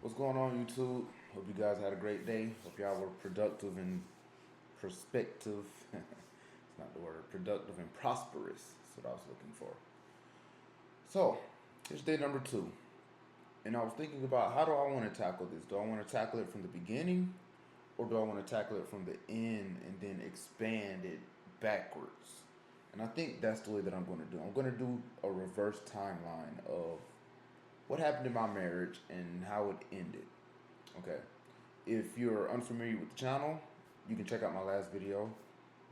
What's going on, YouTube? Hope you guys had a great day. Hope y'all were productive and perspective. It's not the word. Productive and prosperous. That's what I was looking for. So, here's day number 2. And I was thinking about how do I want to tackle this? Do I want to tackle it from the beginning or do I want to tackle it from the end and then expand it backwards? And I think that's the way that I'm going to do. I'm going to do a reverse timeline of what happened in my marriage and how it ended. Okay. If you're unfamiliar with the channel, you can check out my last video.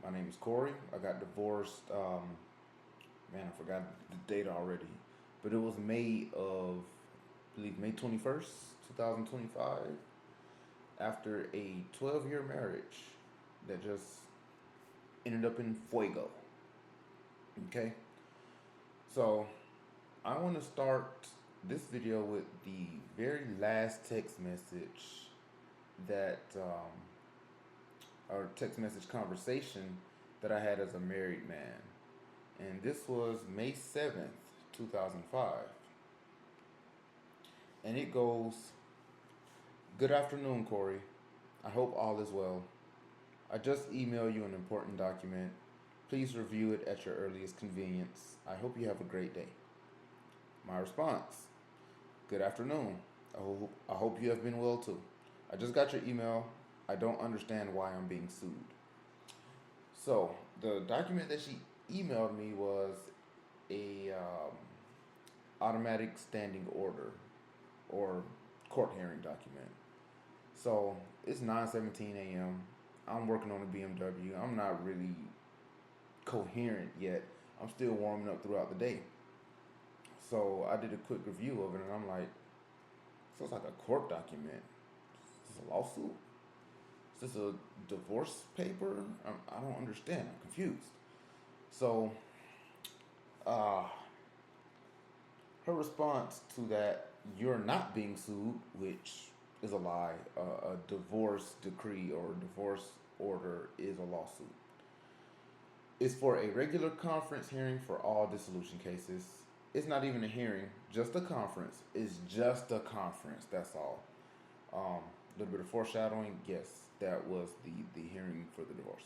My name is Corey. I got divorced. Man, I forgot the date already, but it was May of, I believe, May 21st, 2025. After a 12-year marriage that just ended up in fuego. Okay. So I want to start this video with the very last text message that or text message conversation that I had as a married man. And this was May 7th, 2005. And it goes, "Good afternoon, Corey. I hope all is well. I just emailed you an important document. Please review it at your earliest convenience. I hope you have a great day." My response: "Good afternoon. I hope you have been well too. I just got your email. I don't understand why I'm being sued." So, the document that she emailed me was a automatic standing order or court hearing document. So, it's 9:17 a.m. I'm working on a BMW. I'm not really coherent yet. I'm still warming up throughout the day. So, I did a quick review of it and I'm like, so it's like a court document. Is this a lawsuit? Is this a divorce paper? I don't understand. I'm confused. So, uh, her response to that, "You're not being sued," which is a lie. A divorce decree or divorce order is a lawsuit. "Is for a regular conference hearing for all dissolution cases." It's not even a hearing, just a conference. It's just a conference. That's all. A little bit of foreshadowing. Yes, that was the hearing for the divorce.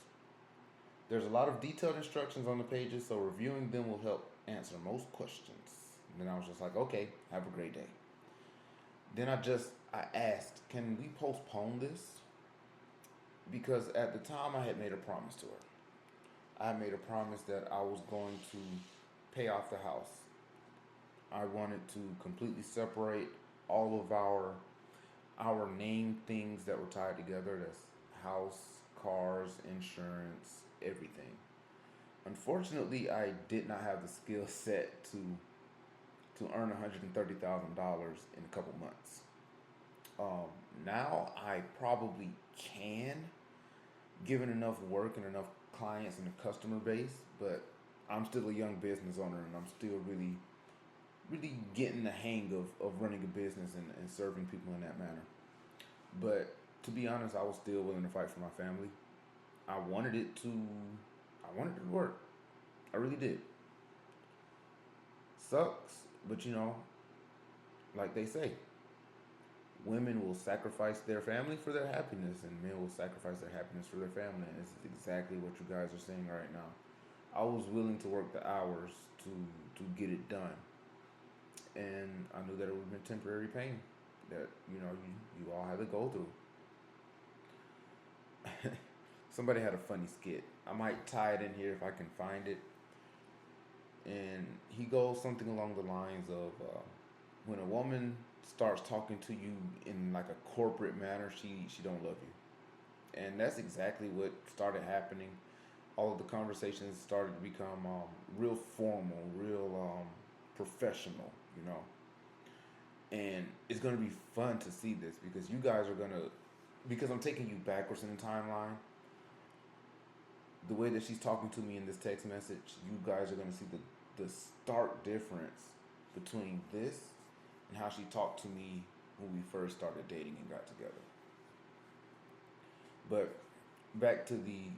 "There's a lot of detailed instructions on the pages, so reviewing them will help answer most questions." And then I was just like, okay, have a great day. Then I asked, can we postpone this? Because at the time I had made a promise to her. I had made a promise that I was going to pay off the house. I wanted to completely separate all of our name things that were tied together. That's house, cars, insurance, everything. Unfortunately, I did not have the skill set to earn $130,000 in a couple months. Um, Now I probably can, given enough work and enough clients and a customer base, but I'm still a young business owner and I'm still really getting the hang of running a business and serving people in that manner. But to be honest, I was still willing to fight for my family. I wanted it to I wanted it to work. I really did. Sucks, but like they say, women will sacrifice their family for their happiness, and men will sacrifice their happiness for their family. And this is exactly what you guys are saying right now. I was willing to work the hours to get it done, and I knew that it would have been temporary pain that you all had to go through. Somebody had a funny skit. I might tie it in here if I can find it. And he goes something along the lines of, when a woman starts talking to you in like a corporate manner, she don't love you. And that's exactly what started happening. All of the conversations started to become real formal, real professional, you know. And it's gonna be fun to see this because you guys are gonna, because I'm taking you backwards in the timeline. The way that she's talking to me in this text message, you guys are gonna see the stark difference between this and how she talked to me when we first started dating and got together. But back to the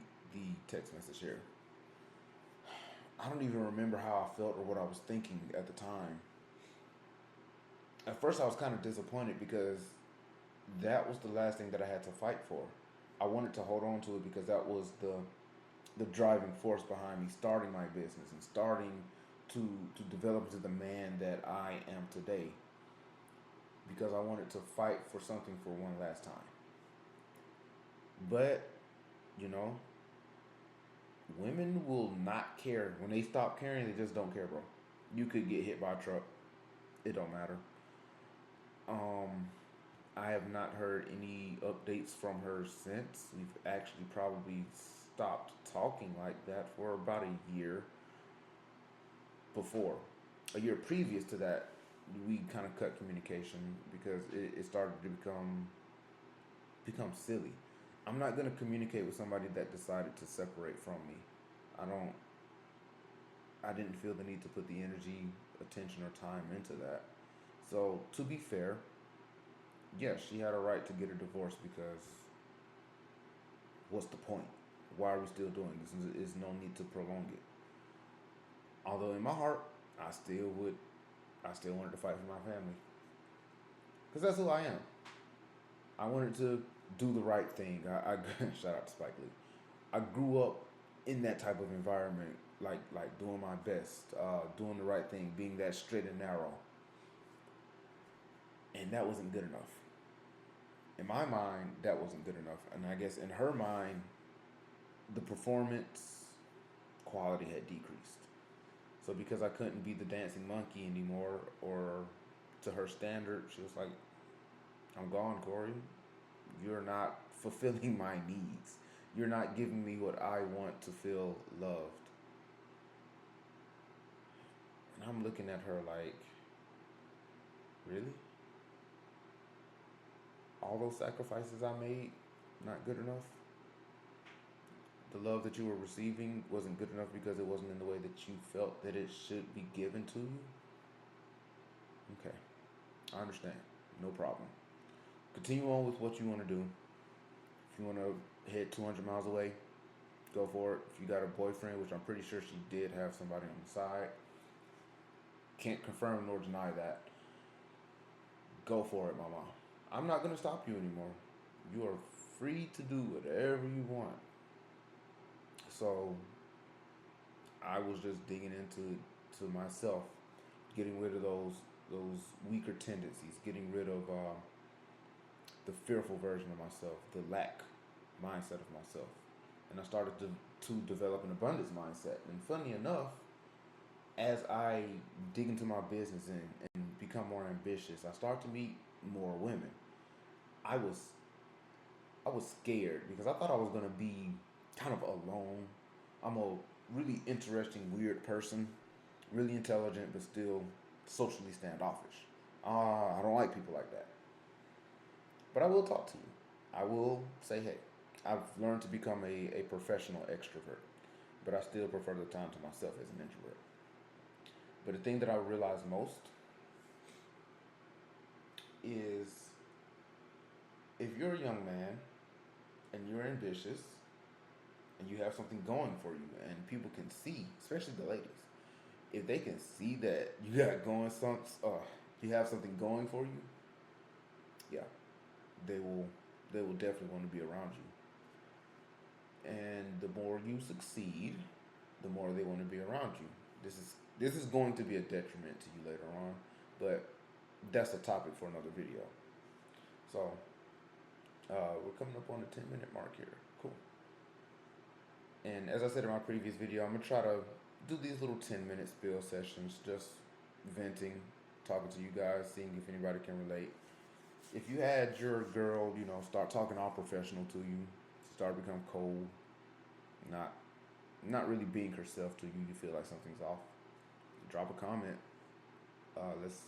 text message here. I don't even remember how I felt or what I was thinking at the time. At first, I was kind of disappointed because that was the last thing that I had to fight for. I wanted to hold on to it because that was the driving force behind me starting my business and starting to develop into the man that I am today. Because I wanted to fight for something for one last time. But, you know, women will not care. When they stop caring, they just don't care, bro. You could get hit by a truck. It don't matter. Um, I have not heard any updates from her since. We've actually probably stopped talking like that for about a year before. A year previous to that, we kind of cut communication because it started to become silly. I'm not gonna communicate with somebody that decided to separate from me. I don't. I didn't feel the need to put the energy, attention, or time into that. So to be fair, yes, she had a right to get a divorce because what's the point? Why are we still doing this? There's no need to prolong it. Although in my heart, I still would. I still wanted to fight for my family because that's who I am. I wanted to do the right thing. I shout out to Spike Lee. I grew up in that type of environment, like doing my best, doing the right thing, being that straight and narrow, and that wasn't good enough. In my mind, that wasn't good enough, and I guess in her mind, the performance quality had decreased. So because I couldn't be the dancing monkey anymore, or to her standard, she was like, "I'm gone, Corey. You're not fulfilling my needs. You're not giving me what I want to feel loved." And I'm looking at her like, really? All those sacrifices I made, not good enough? The love that you were receiving wasn't good enough because it wasn't in the way that you felt that it should be given to you? Okay, I understand. No problem. Continue on with what you want to do. If you want to head 200 miles away, go for it. If you got a boyfriend, which I'm pretty sure she did have somebody on the side, can't confirm nor deny that, go for it, mama. I'm not going to stop you anymore. You are free to do whatever you want. So I was just digging into to myself, getting rid of those weaker tendencies, getting rid of the fearful version of myself, the lack mindset of myself, and I started to develop an abundance mindset. And funny enough, as I dig into my business and become more ambitious, I start to meet more women. I was I was scared because I thought I was gonna be kind of alone. I'm a really interesting, weird person, really intelligent, but still socially standoffish. I don't like people like that. But I will talk to you. I will say, hey, I've learned to become a professional extrovert, but I still prefer the time to myself as an introvert. But the thing that I realize most is if you're a young man and you're ambitious and you have something going for you and people can see, especially the ladies, if they can see that you got going you have something going for you, yeah, they will they will definitely want to be around you. And the more you succeed, the more they want to be around you. This is going to be a detriment to you later on, but that's a topic for another video. So we're coming up on the 10-minute mark here. Cool. And as I said in my previous video, I'm gonna try to do these little 10-minute spill sessions, just venting, talking to you guys, seeing if anybody can relate. If you had your girl, start talking all professional to you, start become cold, not not really being herself to you, you feel like something's off, drop a comment. Let's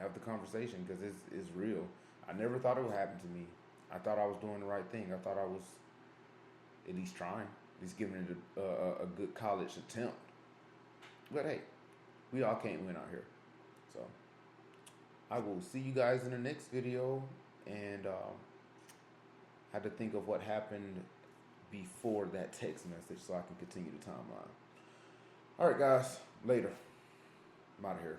have the conversation because it's real. I never thought it would happen to me. I thought I was doing the right thing. I thought I was at least trying, at least giving it a good college attempt. But hey, we all can't win out here. So I will see you guys in the next video, and had to think of what happened before that text message so I can continue the timeline. All right, guys, later. I'm out of here.